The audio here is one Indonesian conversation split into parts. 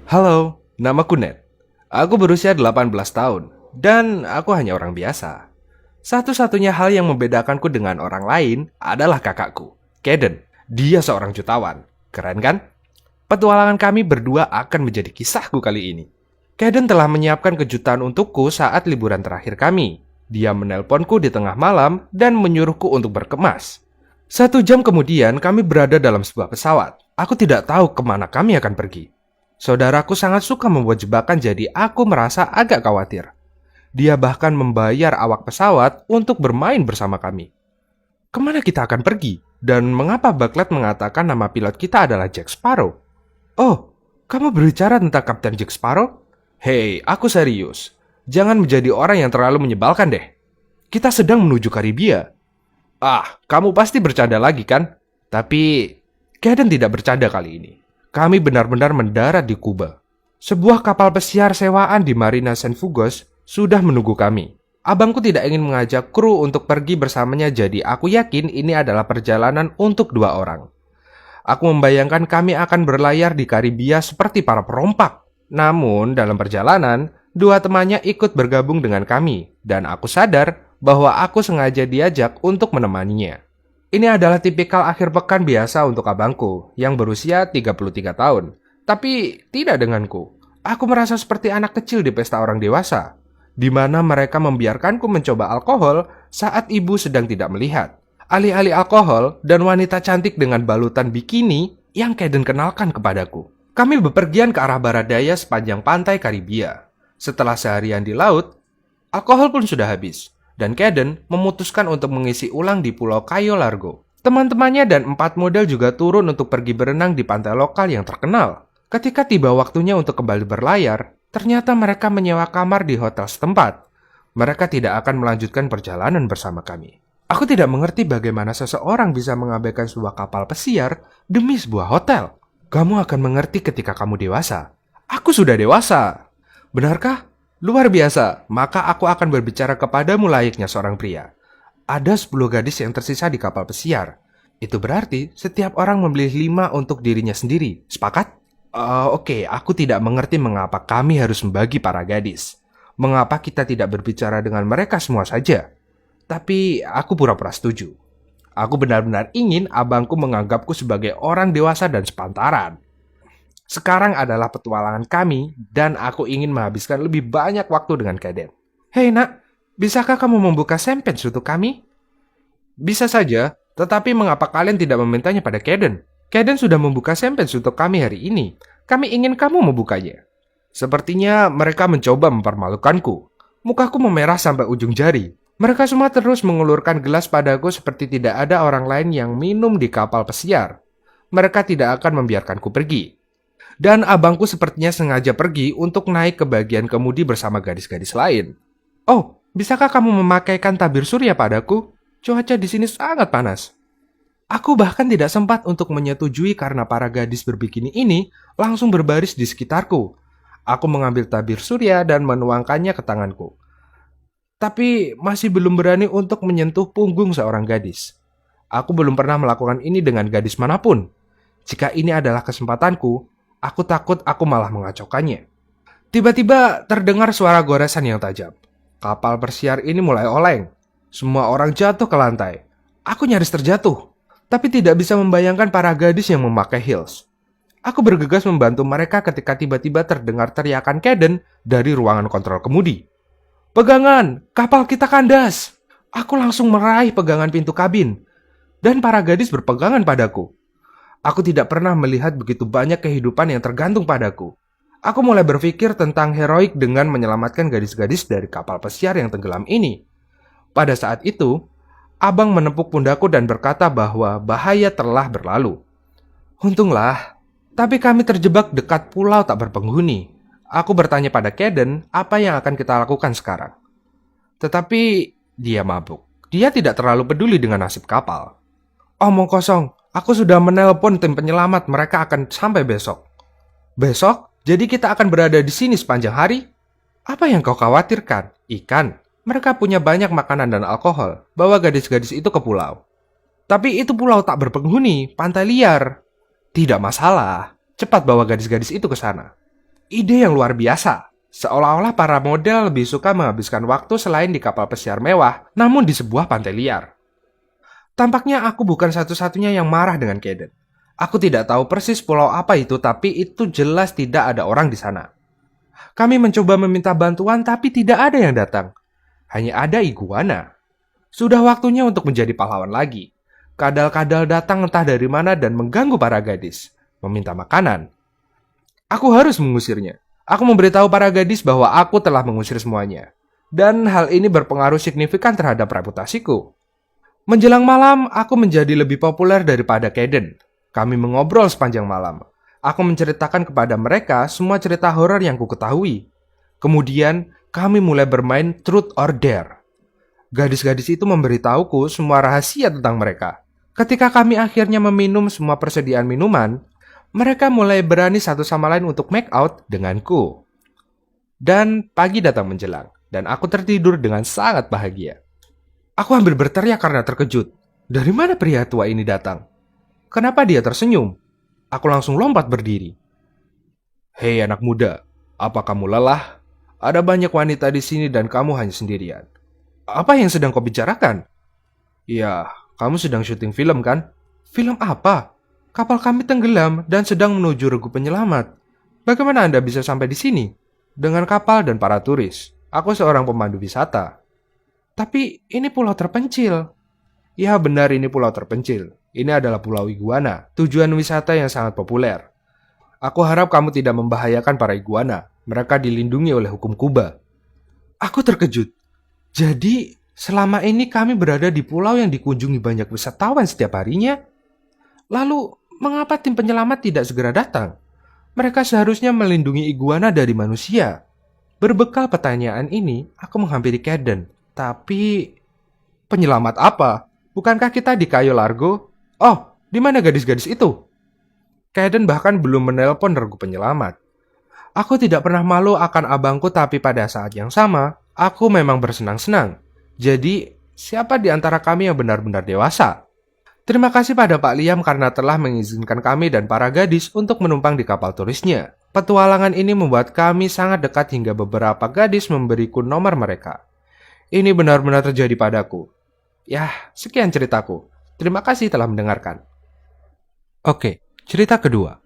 Halo, namaku Ned. Aku berusia 18 tahun, dan aku hanya orang biasa. Satu-satunya hal yang membedakanku dengan orang lain adalah kakakku, Kaden. Dia seorang jutawan. Keren kan? Petualangan kami berdua akan menjadi kisahku kali ini. Kaden telah menyiapkan kejutan untukku saat liburan terakhir kami. Dia menelponku di tengah malam dan menyuruhku untuk berkemas. 1 jam kemudian kami berada dalam sebuah pesawat. Aku tidak tahu kemana kami akan pergi. Saudaraku sangat suka membuat jebakan, jadi aku merasa agak khawatir. Dia bahkan membayar awak pesawat untuk bermain bersama kami. Kemana kita akan pergi? Dan mengapa Bucklet mengatakan nama pilot kita adalah Jack Sparrow? Oh, kamu berbicara tentang Kapten Jack Sparrow? Hei, aku serius. Jangan menjadi orang yang terlalu menyebalkan deh. Kita sedang menuju Karibia. Ah, kamu pasti bercanda lagi kan? Tapi, Kaden tidak bercanda kali ini. Kami benar-benar mendarat di Kuba. Sebuah kapal pesiar sewaan di Marina San Fugos sudah menunggu kami. Abangku tidak ingin mengajak kru untuk pergi bersamanya, jadi aku yakin ini adalah perjalanan untuk 2 orang. Aku membayangkan kami akan berlayar di Karibia seperti para perompak. Namun dalam perjalanan, 2 temannya ikut bergabung dengan kami, dan aku sadar bahwa aku sengaja diajak untuk menemaninya. Ini adalah tipikal akhir pekan biasa untuk abangku yang berusia 33 tahun. Tapi tidak denganku. Aku merasa seperti anak kecil di pesta orang dewasa, di mana mereka membiarkanku mencoba alkohol saat ibu sedang tidak melihat. Alih-alih alkohol dan wanita cantik dengan balutan bikini yang Kaden kenalkan kepadaku. Kami bepergian ke arah barat daya sepanjang pantai Karibia. Setelah seharian di laut, alkohol pun sudah habis. Dan Kaden memutuskan untuk mengisi ulang di Pulau Cayo Largo. Teman-temannya dan 4 model juga turun untuk pergi berenang di pantai lokal yang terkenal. Ketika tiba waktunya untuk kembali berlayar, ternyata mereka menyewa kamar di hotel setempat. Mereka tidak akan melanjutkan perjalanan bersama kami. Aku tidak mengerti bagaimana seseorang bisa mengabaikan sebuah kapal pesiar demi sebuah hotel. Kamu akan mengerti ketika kamu dewasa. Aku sudah dewasa. Benarkah? Luar biasa, maka aku akan berbicara kepadamu layaknya seorang pria. Ada 10 gadis yang tersisa di kapal pesiar. Itu berarti setiap orang membeli 5 untuk dirinya sendiri. Sepakat? Oke, aku tidak mengerti mengapa kami harus membagi para gadis. Mengapa kita tidak berbicara dengan mereka semua saja? Tapi aku pura-pura setuju. Aku benar-benar ingin abangku menganggapku sebagai orang dewasa dan sepantaran. Sekarang adalah petualangan kami, dan aku ingin menghabiskan lebih banyak waktu dengan Kaden. Hei nak, bisakah kamu membuka champagne untuk kami? Bisa saja, tetapi mengapa kalian tidak memintanya pada Kaden? Kaden sudah membuka champagne untuk kami hari ini. Kami ingin kamu membukanya. Sepertinya mereka mencoba mempermalukanku. Mukaku memerah sampai ujung jari. Mereka semua terus mengulurkan gelas padaku seperti tidak ada orang lain yang minum di kapal pesiar. Mereka tidak akan membiarkanku pergi. Dan abangku sepertinya sengaja pergi untuk naik ke bagian kemudi bersama gadis-gadis lain. Oh, bisakah kamu memakaikan tabir surya padaku? Cuaca di sini sangat panas. Aku bahkan tidak sempat untuk menyetujui karena para gadis berbikini ini langsung berbaris di sekitarku. Aku mengambil tabir surya dan menuangkannya ke tanganku. Tapi masih belum berani untuk menyentuh punggung seorang gadis. Aku belum pernah melakukan ini dengan gadis manapun. Jika ini adalah kesempatanku, aku takut aku malah mengacaukannya. Tiba-tiba terdengar suara goresan yang tajam. Kapal persiar ini mulai oleng. Semua orang jatuh ke lantai. Aku nyaris terjatuh, tapi tidak bisa membayangkan para gadis yang memakai heels. Aku bergegas membantu mereka ketika tiba-tiba terdengar teriakan Kaden dari ruangan kontrol kemudi. Pegangan, kapal kita kandas. Aku langsung meraih pegangan pintu kabin, dan para gadis berpegangan padaku. Aku tidak pernah melihat begitu banyak kehidupan yang tergantung padaku. Aku mulai berpikir tentang heroik dengan menyelamatkan gadis-gadis dari kapal pesiar yang tenggelam ini. Pada saat itu, abang menepuk pundakku dan berkata bahwa bahaya telah berlalu. Untunglah, tapi kami terjebak dekat pulau tak berpenghuni. Aku bertanya pada Kaden apa yang akan kita lakukan sekarang. Tetapi dia mabuk. Dia tidak terlalu peduli dengan nasib kapal. Omong kosong. Aku sudah menelpon tim penyelamat, mereka akan sampai besok. Besok? Jadi kita akan berada di sini sepanjang hari? Apa yang kau khawatirkan? Ikan. Mereka punya banyak makanan dan alkohol. Bawa gadis-gadis itu ke pulau. Tapi itu pulau tak berpenghuni, pantai liar. Tidak masalah. Cepat bawa gadis-gadis itu ke sana. Ide yang luar biasa. Seolah-olah para model lebih suka menghabiskan waktu selain di kapal pesiar mewah, namun di sebuah pantai liar. Tampaknya aku bukan satu-satunya yang marah dengan Kaden. Aku tidak tahu persis pulau apa itu, tapi itu jelas tidak ada orang di sana. Kami mencoba meminta bantuan, tapi tidak ada yang datang. Hanya ada iguana. Sudah waktunya untuk menjadi pahlawan lagi. Kadal-kadal datang entah dari mana dan mengganggu para gadis, meminta makanan. Aku harus mengusirnya. Aku memberitahu para gadis bahwa aku telah mengusir semuanya. Dan hal ini berpengaruh signifikan terhadap reputasiku. Menjelang malam, aku menjadi lebih populer daripada Kaden. Kami mengobrol sepanjang malam. Aku menceritakan kepada mereka semua cerita horor yang ku ketahui. Kemudian, kami mulai bermain Truth or Dare. Gadis-gadis itu memberitahuku semua rahasia tentang mereka. Ketika kami akhirnya meminum semua persediaan minuman, mereka mulai berani satu sama lain untuk make out denganku. Dan pagi datang menjelang, dan aku tertidur dengan sangat bahagia. Aku hampir berteriak karena terkejut. Dari mana pria tua ini datang? Kenapa dia tersenyum? Aku langsung lompat berdiri. Hei anak muda, apa kamu lelah? Ada banyak wanita di sini dan kamu hanya sendirian. Apa yang sedang kau bicarakan? Ya, kamu sedang syuting film kan? Film apa? Kapal kami tenggelam dan sedang menuju regu penyelamat. Bagaimana Anda bisa sampai di sini? Dengan kapal dan para turis. Aku seorang pemandu wisata. Tapi ini pulau terpencil. Ya benar, ini pulau terpencil. Ini adalah Pulau Iguana, tujuan wisata yang sangat populer. Aku harap kamu tidak membahayakan para iguana. Mereka dilindungi oleh hukum Kuba. Aku terkejut. Jadi, selama ini kami berada di pulau yang dikunjungi banyak wisatawan setiap harinya. Lalu, mengapa tim penyelamat tidak segera datang? Mereka seharusnya melindungi iguana dari manusia. Berbekal pertanyaan ini, aku menghampiri Kaden. Tapi, penyelamat apa? Bukankah kita di Cayo Largo? Oh, di mana gadis-gadis itu? Kaden bahkan belum menelpon regu penyelamat. Aku tidak pernah malu akan abangku, tapi pada saat yang sama, aku memang bersenang-senang. Jadi, siapa di antara kami yang benar-benar dewasa? Terima kasih pada Pak Liam karena telah mengizinkan kami dan para gadis untuk menumpang di kapal turisnya. Petualangan ini membuat kami sangat dekat hingga beberapa gadis memberiku nomor mereka. Ini benar-benar terjadi padaku. Ya, sekian ceritaku. Terima kasih telah mendengarkan. Oke, cerita kedua.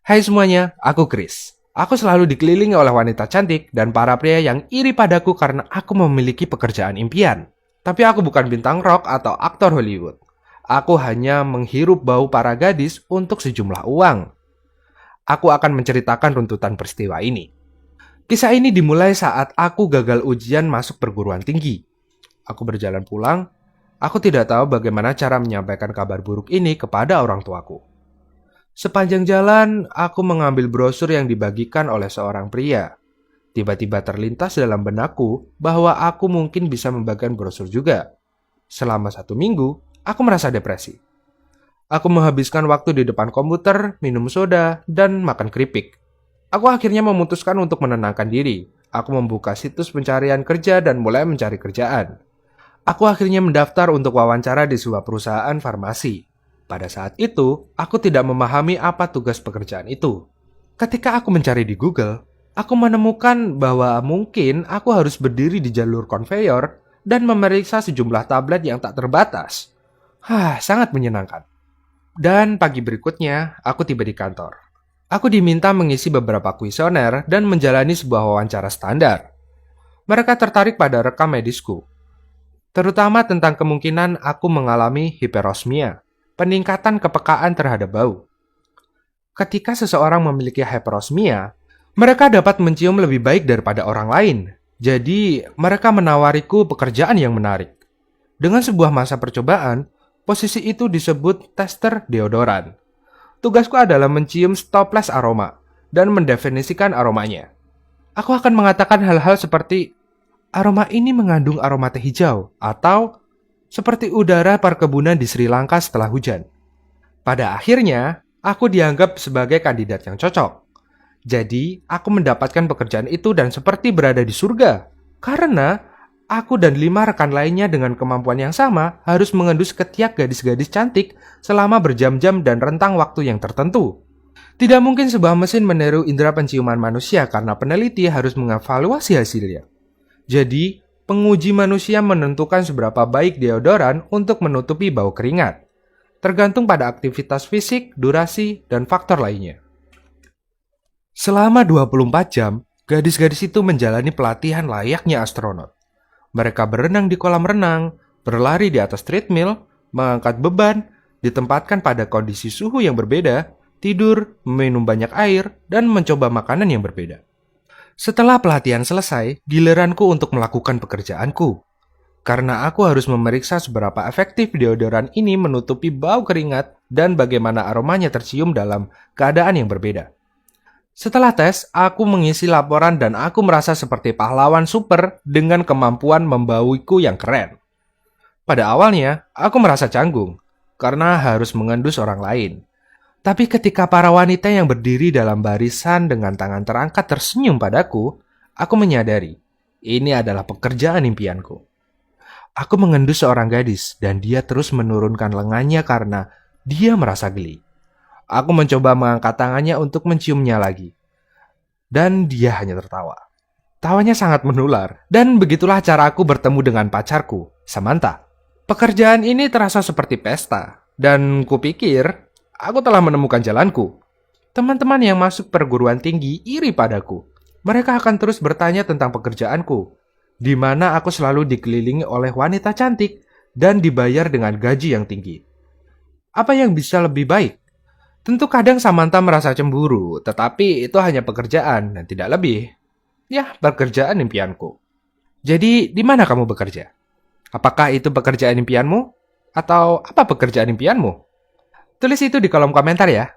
Hai semuanya, aku Chris. Aku selalu dikelilingi oleh wanita cantik dan para pria yang iri padaku karena aku memiliki pekerjaan impian. Tapi aku bukan bintang rock atau aktor Hollywood. Aku hanya menghirup bau para gadis untuk sejumlah uang. Aku akan menceritakan runtutan peristiwa ini. Kisah ini dimulai saat aku gagal ujian masuk perguruan tinggi. Aku berjalan pulang. Aku tidak tahu bagaimana cara menyampaikan kabar buruk ini kepada orang tuaku. Sepanjang jalan, aku mengambil brosur yang dibagikan oleh seorang pria. Tiba-tiba terlintas dalam benakku bahwa aku mungkin bisa membagikan brosur juga. Selama 1 minggu, aku merasa depresi. Aku menghabiskan waktu di depan komputer, minum soda, dan makan keripik. Aku akhirnya memutuskan untuk menenangkan diri. Aku membuka situs pencarian kerja dan mulai mencari kerjaan. Aku akhirnya mendaftar untuk wawancara di sebuah perusahaan farmasi. Pada saat itu, aku tidak memahami apa tugas pekerjaan itu. Ketika aku mencari di Google, aku menemukan bahwa mungkin aku harus berdiri di jalur konveyor dan memeriksa sejumlah tablet yang tak terbatas. Sangat menyenangkan. Dan pagi berikutnya, aku tiba di kantor. Aku diminta mengisi beberapa kuesioner dan menjalani sebuah wawancara standar. Mereka tertarik pada rekam medisku, terutama tentang kemungkinan aku mengalami hiperosmia, peningkatan kepekaan terhadap bau. Ketika seseorang memiliki hyperosmia, mereka dapat mencium lebih baik daripada orang lain. Jadi, mereka menawariku pekerjaan yang menarik. Dengan sebuah masa percobaan, posisi itu disebut tester deodoran. Tugasku adalah mencium stopless aroma dan mendefinisikan aromanya. Aku akan mengatakan hal-hal seperti, aroma ini mengandung aroma teh hijau, atau seperti udara perkebunan di Sri Lanka setelah hujan. Pada akhirnya, aku dianggap sebagai kandidat yang cocok. Jadi, aku mendapatkan pekerjaan itu dan seperti berada di surga. Karena, aku dan 5 rekan lainnya dengan kemampuan yang sama harus mengendus ketiak gadis-gadis cantik selama berjam-jam dan rentang waktu yang tertentu. Tidak mungkin sebuah mesin meniru indera penciuman manusia karena peneliti harus mengevaluasi hasilnya. Jadi, penguji manusia menentukan seberapa baik deodoran untuk menutupi bau keringat, tergantung pada aktivitas fisik, durasi, dan faktor lainnya. Selama 24 jam, gadis-gadis itu menjalani pelatihan layaknya astronot. Mereka berenang di kolam renang, berlari di atas treadmill, mengangkat beban, ditempatkan pada kondisi suhu yang berbeda, tidur, minum banyak air, dan mencoba makanan yang berbeda. Setelah pelatihan selesai, giliranku untuk melakukan pekerjaanku. Karena aku harus memeriksa seberapa efektif deodoran ini menutupi bau keringat dan bagaimana aromanya tercium dalam keadaan yang berbeda. Setelah tes, aku mengisi laporan dan aku merasa seperti pahlawan super dengan kemampuan membauiku yang keren. Pada awalnya, aku merasa canggung karena harus mengendus orang lain. Tapi ketika para wanita yang berdiri dalam barisan dengan tangan terangkat tersenyum padaku, aku menyadari ini adalah pekerjaan impianku. Aku mengendus seorang gadis dan dia terus menurunkan lengannya karena dia merasa geli. Aku mencoba mengangkat tangannya untuk menciumnya lagi. Dan dia hanya tertawa. Tawanya sangat menular. Dan begitulah cara aku bertemu dengan pacarku, Samantha. Pekerjaan ini terasa seperti pesta. Dan kupikir, aku telah menemukan jalanku. Teman-teman yang masuk perguruan tinggi iri padaku. Mereka akan terus bertanya tentang pekerjaanku, di mana aku selalu dikelilingi oleh wanita cantik dan dibayar dengan gaji yang tinggi. Apa yang bisa lebih baik? Tentu kadang Samantha merasa cemburu, tetapi itu hanya pekerjaan dan tidak lebih. Ya, pekerjaan impianku. Jadi, di mana kamu bekerja? Apakah itu pekerjaan impianmu? Atau apa pekerjaan impianmu? Tulis itu di kolom komentar ya.